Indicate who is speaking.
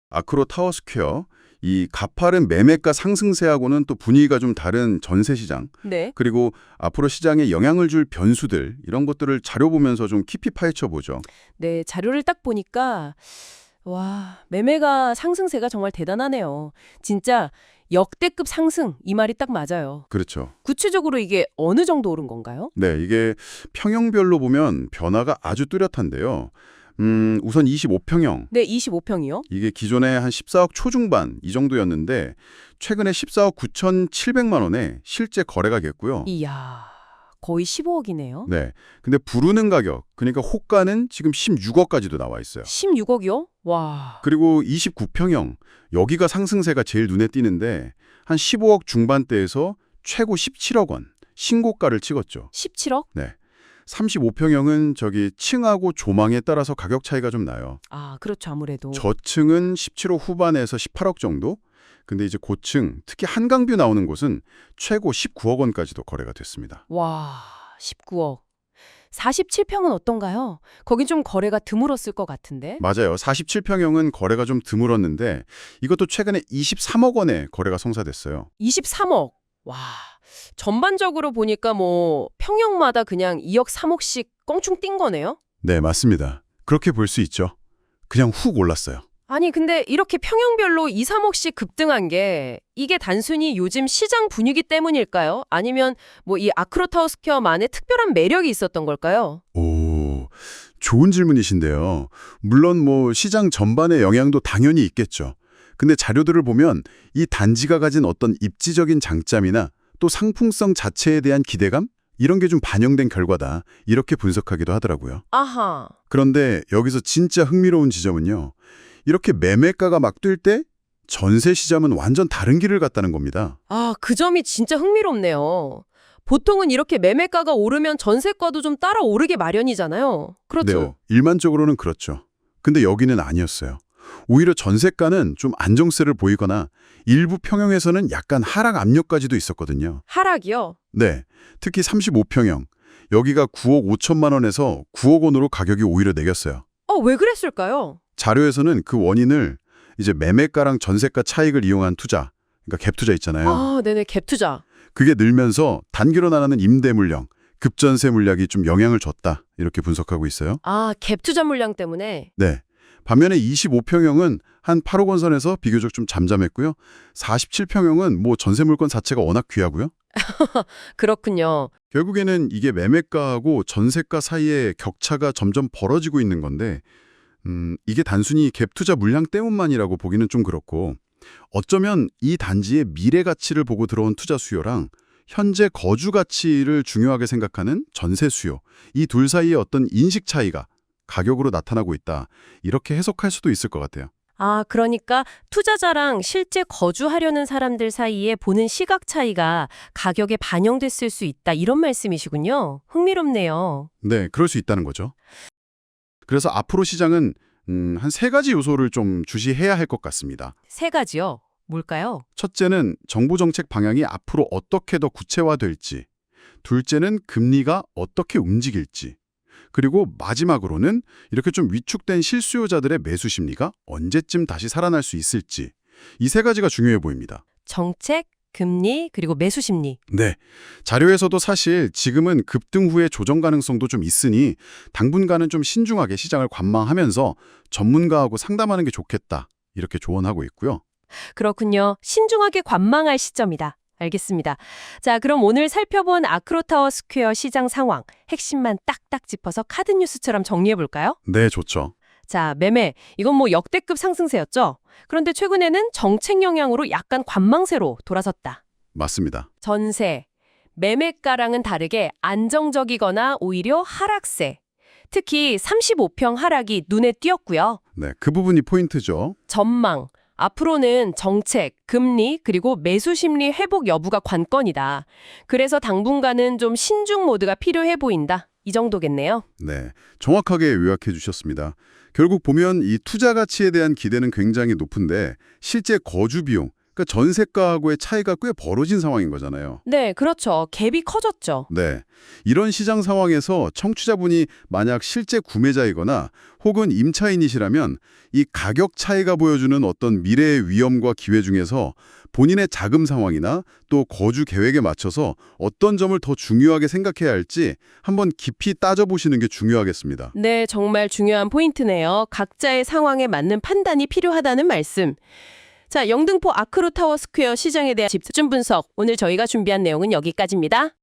Speaker 1: 아크로 타워스퀘어, 이 가파른 매매가 상승세하고는 또 분위기가 좀 다른 전세 시장,
Speaker 2: 네.
Speaker 1: 그리고 앞으로 시장에 영향을 줄 변수들, 이런 것들을 자료 보면서 좀 깊이 파헤쳐 보죠.
Speaker 2: 네, 자료를 딱 보니까 와, 매매가 상승세가 정말 대단하네요. 진짜 역대급 상승 이 말이 딱 맞아요.
Speaker 1: 그렇죠.
Speaker 2: 구체적으로 이게 어느 정도 오른 건가요?
Speaker 1: 네, 이게 평형별로 보면 변화가 아주 뚜렷한데요. 우선 25평형.
Speaker 2: 네, 25평이요.
Speaker 1: 이게 기존에 한 14억 초중반 이 정도였는데 최근에 14억 9,700만 원에 실제 거래가 됐고요.
Speaker 2: 이야, 거의 15억이네요.
Speaker 1: 네. 근데 부르는 가격, 그러니까 호가는 지금 16억까지도 나와 있어요.
Speaker 2: 16억이요? 와,
Speaker 1: 그리고 29평형, 여기가 상승세가 제일 눈에 띄는데 한 15억 중반대에서 최고 17억 원, 신고가를 찍었죠.
Speaker 2: 17억?
Speaker 1: 네. 35평형은 저기 층하고 조망에 따라서 가격 차이가 좀 나요.
Speaker 2: 아, 그렇죠. 아무래도.
Speaker 1: 저층은 17억 후반에서 18억 정도? 근데 이제 고층, 특히 한강뷰 나오는 곳은 최고 19억 원까지도 거래가 됐습니다.
Speaker 2: 와, 19억. 47평은 어떤가요? 거긴 좀 거래가 드물었을 것 같은데.
Speaker 1: 맞아요. 47평형은 거래가 좀 드물었는데 이것도 최근에 23억 원에 거래가 성사됐어요.
Speaker 2: 23억. 와, 전반적으로 보니까 뭐 평형마다 그냥 2억, 3억씩 껑충 뛴 거네요?
Speaker 1: 네, 맞습니다. 그렇게 볼 수 있죠. 그냥 훅 올랐어요.
Speaker 2: 아니, 근데 이렇게 평형별로 2, 3억씩 급등한 게 이게 단순히 요즘 시장 분위기 때문일까요? 아니면 뭐 이 아크로타워스퀘어만의 특별한 매력이 있었던 걸까요?
Speaker 1: 오, 좋은 질문이신데요. 물론 뭐 시장 전반의 영향도 당연히 있겠죠. 근데 자료들을 보면 이 단지가 가진 어떤 입지적인 장점이나 또 상품성 자체에 대한 기대감? 이런 게 좀 반영된 결과다. 이렇게 분석하기도 하더라고요.
Speaker 2: 아하.
Speaker 1: 그런데 여기서 진짜 흥미로운 지점은요. 이렇게 매매가가 막 뛸 때 전세 시장은 완전 다른 길을 갔다는 겁니다.
Speaker 2: 아, 그 점이 진짜 흥미롭네요. 보통은 이렇게 매매가가 오르면 전세가도 좀 따라 오르게 마련이잖아요. 그렇죠?
Speaker 1: 네, 일반적으로는 그렇죠. 근데 여기는 아니었어요. 오히려 전세가는 좀 안정세를 보이거나 일부 평형에서는 약간 하락 압력까지도 있었거든요.
Speaker 2: 하락이요?
Speaker 1: 네, 특히 35평형. 여기가 9억 5천만 원에서 9억 원으로 가격이 오히려 내렸어요.
Speaker 2: 왜 그랬을까요?
Speaker 1: 자료에서는 그 원인을 이제 매매가랑 전세가 차익을 이용한 투자, 그러니까 갭 투자 있잖아요.
Speaker 2: 아, 네네, 갭 투자.
Speaker 1: 그게 늘면서 단기로 나가는 임대 물량, 급전세 물량이 좀 영향을 줬다. 이렇게 분석하고 있어요.
Speaker 2: 아, 갭 투자 물량 때문에.
Speaker 1: 네. 반면에 25평형은 한 8억 원 선에서 비교적 좀 잠잠했고요. 47평형은 뭐 전세 물건 자체가 워낙 귀하고요.
Speaker 2: 그렇군요.
Speaker 1: 결국에는 이게 매매가하고 전세가 사이에 격차가 점점 벌어지고 있는 건데 이게 단순히 갭 투자 물량 때문만이라고 보기는 좀 그렇고 어쩌면 이 단지의 미래 가치를 보고 들어온 투자 수요랑 현재 거주 가치를 중요하게 생각하는 전세 수요, 이 둘 사이의 어떤 인식 차이가 가격으로 나타나고 있다. 이렇게 해석할 수도 있을 것 같아요.
Speaker 2: 아, 그러니까 투자자랑 실제 거주하려는 사람들 사이에 보는 시각 차이가 가격에 반영됐을 수 있다. 이런 말씀이시군요. 흥미롭네요.
Speaker 1: 네, 그럴 수 있다는 거죠. 그래서 앞으로 시장은 한 세 가지 요소를 좀 주시해야 할 것 같습니다.
Speaker 2: 세 가지요. 뭘까요?
Speaker 1: 첫째는 정부 정책 방향이 앞으로 어떻게 더 구체화될지, 둘째는 금리가 어떻게 움직일지, 그리고 마지막으로는 이렇게 좀 위축된 실수요자들의 매수 심리가 언제쯤 다시 살아날 수 있을지, 이 세 가지가 중요해 보입니다.
Speaker 2: 정책, 금리, 그리고 매수 심리.
Speaker 1: 네, 자료에서도 사실 지금은 급등 후에 조정 가능성도 좀 있으니 당분간은 좀 신중하게 시장을 관망하면서 전문가하고 상담하는 게 좋겠다, 이렇게 조언하고 있고요.
Speaker 2: 그렇군요. 신중하게 관망할 시점이다. 알겠습니다. 자, 그럼 오늘 살펴본 아크로타워 스퀘어 시장 상황, 핵심만 딱딱 짚어서 카드 뉴스처럼 정리해 볼까요?
Speaker 1: 네, 좋죠.
Speaker 2: 자, 매매. 이건 뭐 역대급 상승세였죠? 그런데 최근에는 정책 영향으로 약간 관망세로 돌아섰다.
Speaker 1: 맞습니다.
Speaker 2: 전세. 매매가랑은 다르게 안정적이거나 오히려 하락세. 특히 35평 하락이 눈에 띄었고요.
Speaker 1: 네, 그 부분이 포인트죠.
Speaker 2: 전망. 앞으로는 정책, 금리, 그리고 매수 심리 회복 여부가 관건이다. 그래서 당분간은 좀 신중 모드가 필요해 보인다. 이 정도겠네요.
Speaker 1: 네, 정확하게 요약해 주셨습니다. 결국 보면 이 투자 가치에 대한 기대는 굉장히 높은데 실제 거주 비용, 그러니까 전세가하고의 차이가 꽤 벌어진 상황인 거잖아요.
Speaker 2: 네, 그렇죠. 갭이 커졌죠.
Speaker 1: 네. 이런 시장 상황에서 청취자분이 만약 실제 구매자이거나 혹은 임차인이시라면 이 가격 차이가 보여주는 어떤 미래의 위험과 기회 중에서 본인의 자금 상황이나 또 거주 계획에 맞춰서 어떤 점을 더 중요하게 생각해야 할지 한번 깊이 따져보시는 게 중요하겠습니다.
Speaker 2: 네, 정말 중요한 포인트네요. 각자의 상황에 맞는 판단이 필요하다는 말씀. 자, 영등포 아크로타워 스퀘어 시장에 대한 집중 분석. 오늘 저희가 준비한 내용은 여기까지입니다.